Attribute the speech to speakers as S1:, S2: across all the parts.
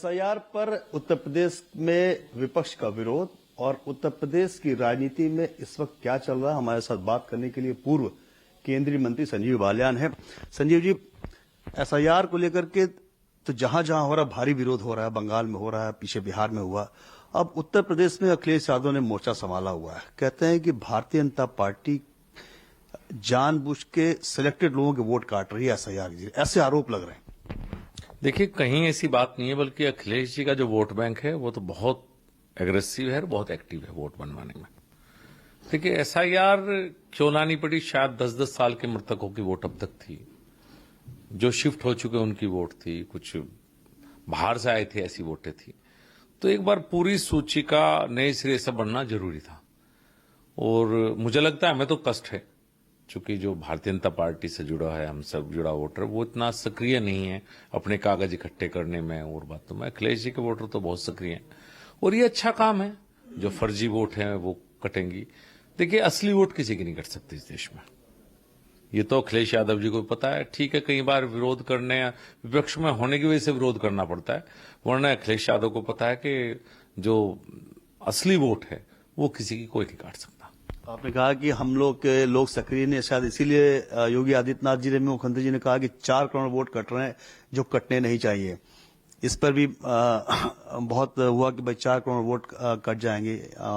S1: SIR पर उत्तर प्रदेश में विपक्ष का विरोध और उत्तर प्रदेश की राजनीति में इस वक्त क्या चल रहा है, हमारे साथ बात करने के लिए पूर्व केंद्रीय मंत्री संजीव बालियान है। संजीव जी, एसआईआर को लेकर के तो जहां जहां हो रहा भारी विरोध हो रहा है, बंगाल में हो रहा है, पीछे बिहार में हुआ, अब उत्तर प्रदेश में अखिलेश यादव ने मोर्चा संभाला हुआ है। कहते हैं कि भारतीय जनता पार्टी जानबूझ के सिलेक्टेड लोगों के वोट काट रही है एसआईआर की, ऐसे आरोप लग रहे हैं।
S2: देखिए, कहीं ऐसी बात नहीं है, बल्कि अखिलेश जी का जो वोट बैंक है वो तो बहुत एग्रेसिव है और बहुत एक्टिव है वोट बनवाने में। देखिए, एसआईआर क्यों लानी पड़ी? शायद 10-10 साल के मृतकों की वोट अब तक थी, जो शिफ्ट हो चुके उनकी वोट थी, कुछ बाहर से आए थे ऐसी वोटें थी। तो एक बार पूरी सूची का नए सिरे से बनना जरूरी था। और मुझे लगता है हमें तो कष्ट है, चूंकि जो भारतीय जनता पार्टी से जुड़ा है, हम सब जुड़ा वोटर, वो इतना सक्रिय नहीं है अपने कागज इकट्ठे करने में और बातों में। अखिलेश जी के वोटर तो बहुत सक्रिय हैं और ये अच्छा काम है। जो फर्जी वोट हैं वो कटेंगी। देखिए, असली वोट किसी की नहीं कट सकती इस देश में, ये तो अखिलेश यादव जी को पता है। ठीक है, कई बार विरोध करने, विपक्ष में होने की वजह से विरोध करना पड़ता है, वरना अखिलेश यादव को पता है कि जो असली वोट है वो किसी की कोई नहीं काट सकता।
S1: आपने कहा कि हम लोग सक्रिय नहीं, शायद इसीलिए योगी आदित्यनाथ जी ने, मुख्यमंत्री जी ने कहा कि 4 करोड़ वोट कट रहे हैं जो कटने नहीं चाहिए। इस पर भी बहुत हुआ कि भाई 4 करोड़ वोट कट जाएंगे।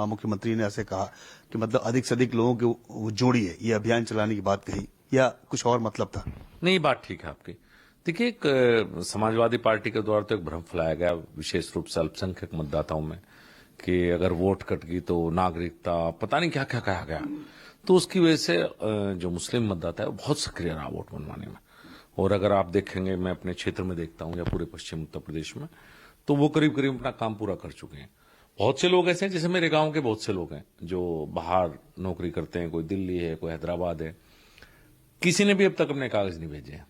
S1: मुख्यमंत्री ने ऐसे कहा कि मतलब अधिक से अधिक लोगों को जोड़िए, ये अभियान चलाने की बात कही, या कुछ और मतलब था?
S2: नहीं, बात ठीक है आपकी। देखिए, एक समाजवादी पार्टी के द्वारा तो एक भ्रम फैलाया गया, विशेष रूप से अल्पसंख्यक मतदाताओं में, कि अगर वोट कट गई तो नागरिकता, पता नहीं क्या क्या कहा गया। तो उसकी वजह से जो मुस्लिम मतदाता है वो बहुत सक्रिय रहा वोट बनवाने में। और अगर आप देखेंगे, मैं अपने क्षेत्र में देखता हूं या पूरे पश्चिम उत्तर प्रदेश में, तो वो करीब करीब अपना काम पूरा कर चुके हैं। बहुत से लोग ऐसे हैं, जैसे मेरे गांव के बहुत से लोग हैं जो बाहर नौकरी करते हैं, कोई दिल्ली है, कोई हैदराबाद है, किसी ने भी अब तक अपने कागज नहीं भेजे हैं।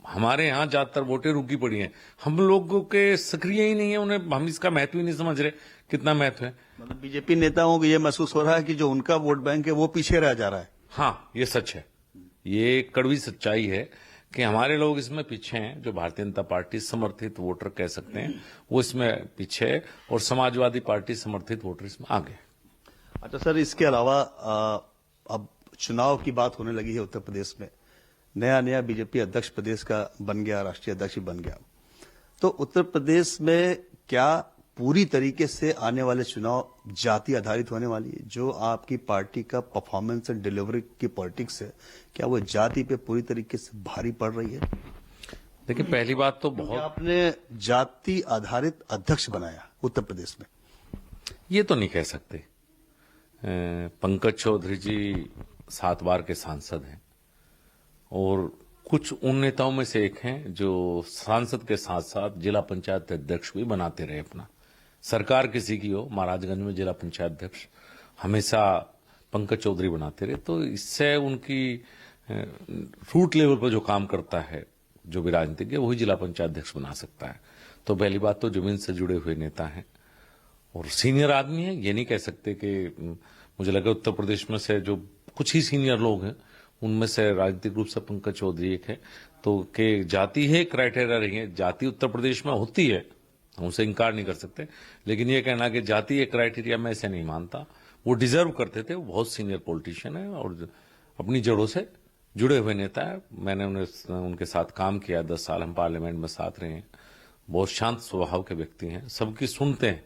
S2: हमारे यहां ज्यादातर वोटें रुकी पड़ी हैं, हम लोगों के सक्रिय ही नहीं है, उन्हें हम इसका महत्व ही नहीं समझ रहे कितना महत्व है।
S1: मतलब बीजेपी नेताओं को ये महसूस हो रहा है कि जो उनका वोट बैंक है वो पीछे रह जा रहा है।
S2: हाँ, ये सच है, ये कड़वी सच्चाई है कि हमारे लोग इसमें पीछे हैं। जो भारतीय जनता पार्टी समर्थित वोटर कह सकते हैं वो इसमें पीछे है, और समाजवादी पार्टी समर्थित वोटर इसमें आगे।
S1: अच्छा सर, इसके अलावा अब चुनाव की बात होने लगी है उत्तर प्रदेश में। नया बीजेपी अध्यक्ष प्रदेश का बन गया, राष्ट्रीय अध्यक्ष ही बन गया। तो उत्तर प्रदेश में क्या पूरी तरीके से आने वाले चुनाव जाति आधारित होने वाली है? जो आपकी पार्टी का परफॉर्मेंस एंड डिलीवरी की पॉलिटिक्स है, क्या वो जाति पे पूरी तरीके से भारी पड़ रही है?
S2: देखिए, पहली बात तो बहुत,
S1: आपने जाति आधारित अध्यक्ष बनाया उत्तर प्रदेश में,
S2: ये तो नहीं कह सकते। पंकज चौधरी जी 7 बार के सांसद हैं और कुछ उन नेताओं में से एक हैं जो सांसद के साथ साथ जिला पंचायत अध्यक्ष भी बनाते रहे। अपना सरकार किसी की हो, महाराजगंज में जिला पंचायत अध्यक्ष हमेशा पंकज चौधरी बनाते रहे। तो इससे उनकी रूट लेवल पर जो काम करता है, जो भी राजनीतिज्ञ है, वही जिला पंचायत अध्यक्ष बना सकता है। तो पहली बात तो जमीन से जुड़े हुए नेता हैं और सीनियर आदमी है। ये नहीं कह सकते कि, मुझे लगा उत्तर प्रदेश में से जो कुछ ही सीनियर लोग हैं उनमें से राजनीतिक रूप से पंकज चौधरी एक है। तो के जाति है क्राइटेरिया रही है, जाति उत्तर प्रदेश में होती है, हम उसे इंकार नहीं कर सकते, लेकिन ये कहना कि जाति एक क्राइटेरिया, मैं ऐसे नहीं मानता। वो डिजर्व करते थे, वो बहुत सीनियर पॉलिटिशियन है और अपनी जड़ों से जुड़े हुए नेता है। मैंने उनके साथ काम किया, 10 साल हम पार्लियामेंट में साथ रहे हैं। बहुत शांत स्वभाव के व्यक्ति हैं, सबकी सुनते हैं।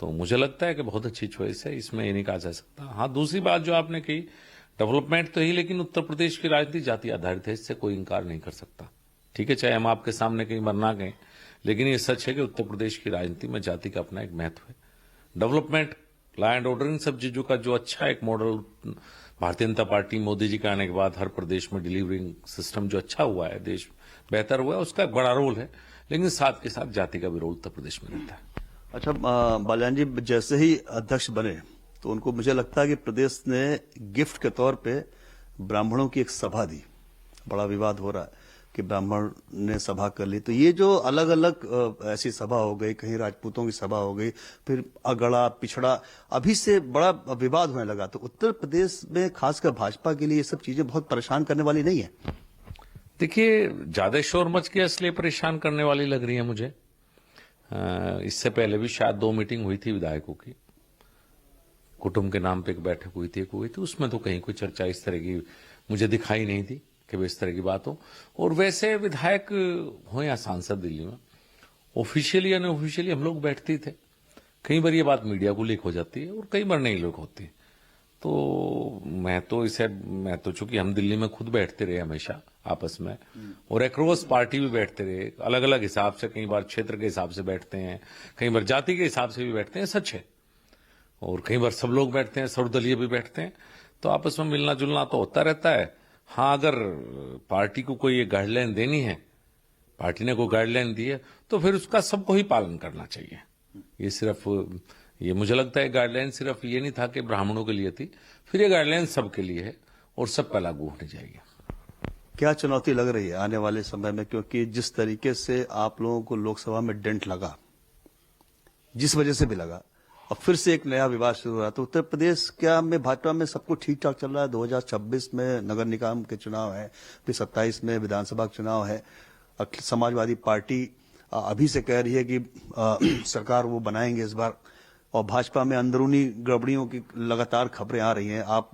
S2: तो मुझे लगता है कि बहुत अच्छी चॉइस है, इसमें ये नहीं कहा जा सकता। हाँ, दूसरी बात जो आपने कही, डेवलपमेंट तो ही, लेकिन उत्तर प्रदेश की राजनीति जाति आधारित है, इससे कोई इंकार नहीं कर सकता। ठीक है, चाहे हम आपके सामने कहीं मर ना गए, लेकिन ये सच है कि उत्तर प्रदेश की राजनीति में जाति का अपना एक महत्व है। डेवलपमेंट, लॉ एंड ऑर्डर, इन सब चीजों का जो अच्छा एक मॉडल भारतीय जनता पार्टी मोदी जी के आने के बाद हर प्रदेश में डिलीवरिंग सिस्टम जो अच्छा हुआ है, देश बेहतर हुआ है, उसका एक बड़ा रोल है। लेकिन साथ के साथ जाति का भी रोल उत्तर प्रदेश में रहता है।
S1: अच्छा बालियान जी, जैसे ही अध्यक्ष बने तो उनको, मुझे लगता है कि प्रदेश ने गिफ्ट के तौर पे ब्राह्मणों की एक सभा दी। बड़ा विवाद हो रहा है कि ब्राह्मण ने सभा कर ली। तो ये जो अलग अलग ऐसी सभा हो गई, कहीं राजपूतों की सभा हो गई, फिर अगड़ा पिछड़ा, अभी से बड़ा विवाद होने लगा। तो उत्तर प्रदेश में खासकर भाजपा के लिए ये सब चीजें बहुत परेशान करने वाली नहीं है?
S2: देखिए, ज्यादा शोर मच गया इसलिए परेशान करने वाली लग रही है मुझे। इससे पहले भी शायद 2 मीटिंग हुई थी विधायकों की, कुटुंब के नाम पे एक बैठक हुई थी, एक हुई थी, उसमें तो कहीं कोई चर्चा इस तरह की मुझे दिखाई नहीं थी कि वो इस तरह की बात हो। और वैसे विधायक हो या सांसद दिल्ली में, ऑफिशियली या अनऑफिशियली हम लोग बैठते थे। कई बार ये बात मीडिया को लीक हो जाती है और कई बार नहीं लीक होती। तो मैं तो चूंकि हम दिल्ली में खुद बैठते रहे हमेशा आपस में, और एक्रॉस पार्टी भी बैठते रहे, अलग अलग हिसाब से, कई बार क्षेत्र के हिसाब से बैठते हैं, कई बार जाति के हिसाब से भी बैठते हैं, सच है। और कई बार सब लोग बैठते हैं, सर्वदलीय भी बैठते हैं, तो आपस में मिलना जुलना तो होता रहता है। हाँ, अगर पार्टी को कोई ये गाइडलाइन देनी है, पार्टी ने कोई गाइडलाइन दी है, तो फिर उसका सबको ही पालन करना चाहिए। ये मुझे लगता है गाइडलाइन सिर्फ ये नहीं था कि ब्राह्मणों के लिए थी, फिर ये गाइडलाइन सबके लिए है और सब पे लागू होनी चाहिए।
S1: क्या चुनौती लग रही है आने वाले समय में, क्योंकि जिस तरीके से आप लोगों को लोकसभा में डेंट लगा, जिस वजह से भी लगा, अब फिर से एक नया विवाद शुरू हुआ, तो उत्तर प्रदेश क्या में भाजपा में सब कुछ ठीक ठाक चल रहा है? 2026 में नगर निगम के चुनाव है, फिर 27 में विधानसभा के चुनाव है। समाजवादी पार्टी अभी से कह रही है कि सरकार वो बनाएंगे इस बार, और भाजपा में अंदरूनी गड़बड़ियों की लगातार खबरें आ रही हैं। आप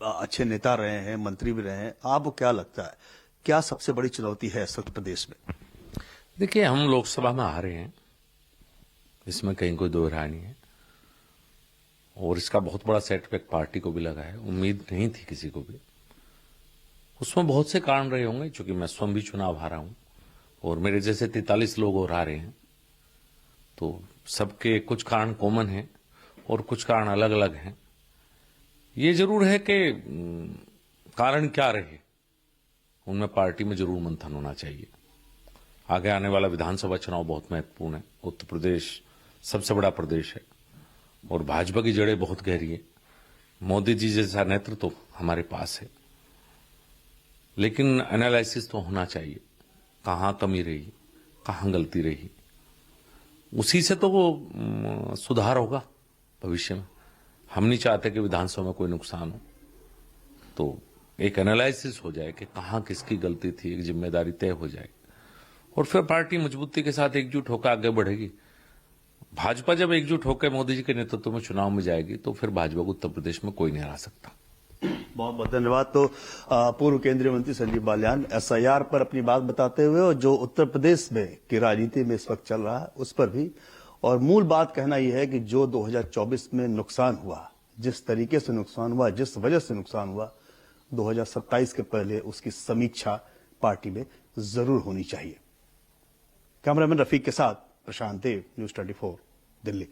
S1: अच्छे नेता रहे हैं, मंत्री भी रहे हैं, आपको क्या लगता है क्या सबसे बड़ी चुनौती है उत्तर प्रदेश में?
S2: देखिए, हम लोकसभा में आ रहे हैं, इसमें कहीं कोई दो राय नहीं है, और इसका बहुत बड़ा सेटबैक पार्टी को भी लगा है, उम्मीद नहीं थी किसी को भी। उसमें बहुत से कारण रहे होंगे, क्योंकि मैं स्वयं भी चुनाव हारा हूं और मेरे जैसे 43 लोग और आ रहे हैं, तो सबके कुछ कारण कॉमन हैं और कुछ कारण अलग अलग हैं। ये जरूर है कि कारण क्या रहे, उनमें पार्टी में जरूर मंथन होना चाहिए। आगे आने वाला विधानसभा चुनाव बहुत महत्वपूर्ण है। उत्तर प्रदेश सबसे बड़ा प्रदेश है और भाजपा की जड़ें बहुत गहरी है। मोदी जी जैसा नेतृत्व तो हमारे पास है, लेकिन एनालिसिस तो होना चाहिए, कहां कमी रही, कहां गलती रही, उसी से तो वो सुधार होगा भविष्य में। हम नहीं चाहते कि विधानसभा में कोई नुकसान हो, तो एक एनालिसिस हो जाए कि कहां किसकी गलती थी, एक जिम्मेदारी तय हो जाए, और फिर पार्टी मजबूती के साथ एकजुट होकर आगे बढ़ेगी। भाजपा जब एकजुट होकर मोदी जी के नेतृत्व में चुनाव में जाएगी, तो फिर भाजपा को उत्तर प्रदेश में कोई नहीं हरा सकता।
S1: बहुत बहुत धन्यवाद। तो पूर्व केंद्रीय मंत्री संजीव बालियान एसआईआर पर अपनी बात बताते हुए, और जो उत्तर प्रदेश में की राजनीति में इस वक्त चल रहा है उस पर भी, और मूल बात कहना यह है कि जो 2024 में नुकसान हुआ, जिस तरीके से नुकसान हुआ, जिस वजह से नुकसान हुआ, 2027 के पहले उसकी समीक्षा पार्टी में जरूर होनी चाहिए। कैमरामैन रफीक के साथ प्रशांत देव, न्यूज़ 24 दिल्ली।